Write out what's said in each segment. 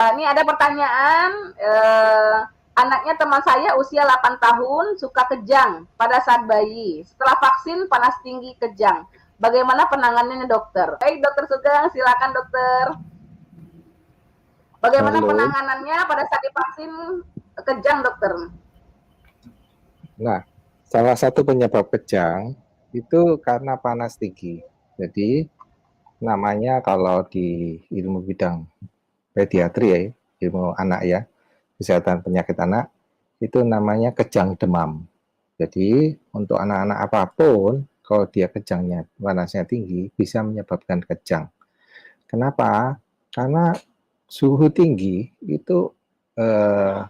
Ini ada pertanyaan, anaknya teman saya usia 8 tahun, suka kejang pada saat bayi. Setelah vaksin panas tinggi kejang. Bagaimana penanganannya dokter? Baik dokter Sugeng, silakan dokter. Bagaimana Halo. penanganannya pada saat divaksin kejang dokter? Nah, salah satu penyebab kejang itu karena panas tinggi. Jadi namanya kalau di ilmu bidang pediatri ya, ilmu anak ya, kesehatan penyakit anak, itu namanya kejang demam. Jadi untuk anak-anak apapun, kalau dia kejangnya, panasnya tinggi, bisa menyebabkan kejang. Kenapa? Karena suhu tinggi itu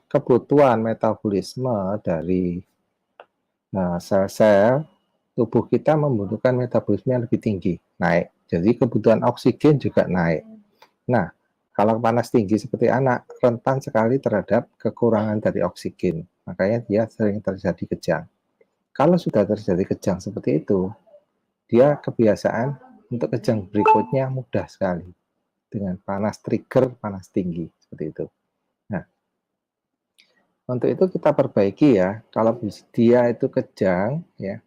kebutuhan metabolisme dari sel-sel tubuh kita membutuhkan metabolisme yang lebih tinggi, naik. Jadi kebutuhan oksigen juga naik. Nah, kalau panas tinggi seperti anak, rentan sekali terhadap kekurangan dari oksigen. Makanya dia sering terjadi kejang. Kalau sudah terjadi kejang seperti itu, dia kebiasaan untuk kejang berikutnya mudah sekali. Dengan panas trigger, panas tinggi. Seperti itu. Nah, untuk itu kita perbaiki ya. Kalau dia itu kejang, ya,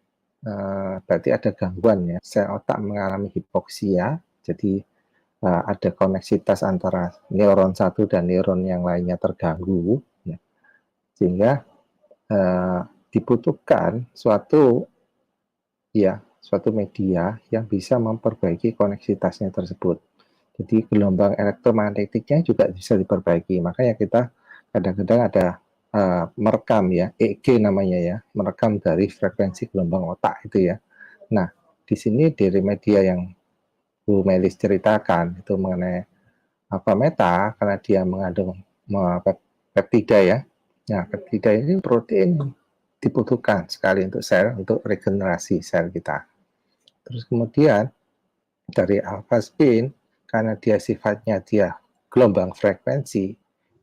berarti ada gangguan ya. Sel otak mengalami hipoksia, jadi ada koneksitas antara neuron satu dan neuron yang lainnya terganggu, ya, sehingga dibutuhkan suatu media yang bisa memperbaiki koneksitasnya tersebut. Jadi gelombang elektromagnetiknya juga bisa diperbaiki. Makanya kita kadang-kadang ada merekam ya, EEG namanya ya, merekam dari frekuensi gelombang otak itu ya. Nah, di sini dari media yang Bu Melis ceritakan itu mengenai Avameta karena dia mengandung peptida ya. Nah, peptida ini protein dibutuhkan sekali untuk sel, untuk regenerasi sel kita. Terus kemudian dari alpha spin karena dia sifatnya dia gelombang frekuensi,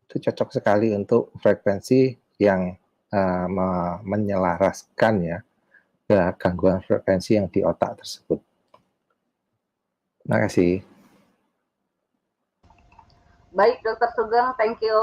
itu cocok sekali untuk frekuensi yang menyelaraskan ya ke gangguan frekuensi yang di otak tersebut. Terima kasih. Baik dokter Sugeng, thank you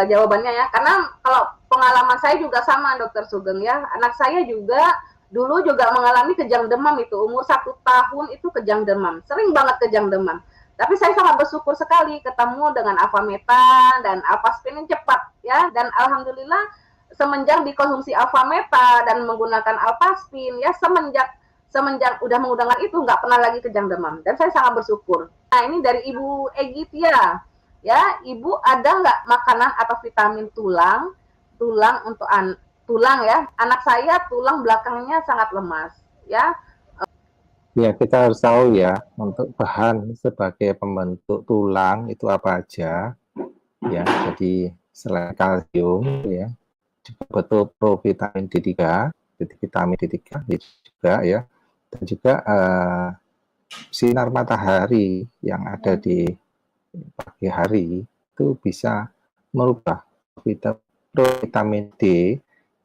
jawabannya ya. Karena kalau pengalaman saya juga sama dokter Sugeng ya. Anak saya juga dulu juga mengalami kejang demam itu umur 1 tahun itu kejang demam, sering banget kejang demam. Tapi saya sangat bersyukur sekali ketemu dengan Avameta dan Alphaspin yang cepat ya. Dan alhamdulillah semenjak dikonsumsi Avameta dan menggunakan Alphaspin ya semenjak udah menggunakan itu nggak pernah lagi kejang demam dan saya sangat bersyukur. Nah ini dari Ibu Egitia ya, Ibu ada nggak makanan atau vitamin tulang untuk tulang ya, anak saya tulang belakangnya sangat lemas ya. Ya, kita harus tahu ya, untuk bahan sebagai pembentuk tulang itu apa aja. Ya, jadi selain kalsium ya, juga betul provitamin D3, jadi vitamin D3 juga ya, dan juga sinar matahari yang ada di pagi hari itu bisa merubah vitamin D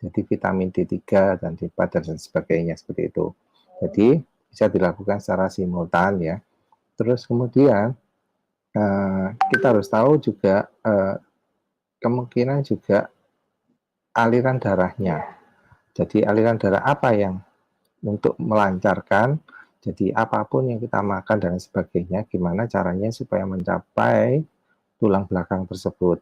jadi vitamin D3 dan D4 dan sebagainya seperti itu. Jadi bisa dilakukan secara simultan ya. Terus kemudian kita harus tahu juga kemungkinan juga aliran darahnya. Jadi aliran darah apa yang untuk melancarkan, jadi apapun yang kita makan dan sebagainya, gimana caranya supaya mencapai tulang belakang tersebut.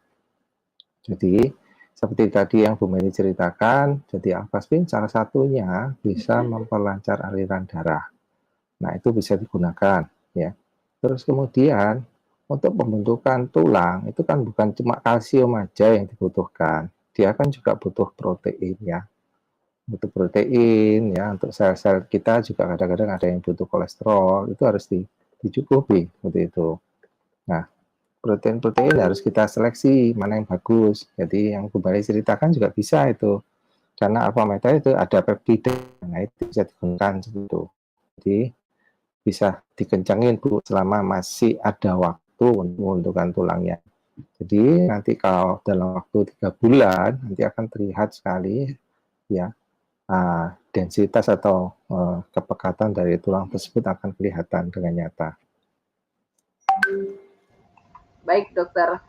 Jadi seperti tadi yang Bu Meli ceritakan, jadi Alphaspin salah satunya bisa memperlancar aliran darah. Nah, itu bisa digunakan ya. Terus kemudian untuk pembentukan tulang itu kan bukan cuma kalsium aja yang dibutuhkan. Dia kan juga butuh protein ya. Butuh protein ya, untuk sel-sel kita juga kadang-kadang ada yang butuh kolesterol, itu harus dicukupi seperti itu. Nah, protein-protein harus kita seleksi mana yang bagus. Jadi yang kembali ceritakan juga bisa itu. Karena Avameta itu ada peptida, nah itu bisa digunakan seperti itu. Jadi bisa dikencangin Bu selama masih ada waktu untuk menentukan tulangnya. Jadi nanti kalau dalam waktu 3 bulan nanti akan terlihat sekali ya densitas atau kepekatan dari tulang tersebut akan kelihatan dengan nyata. Baik dokter.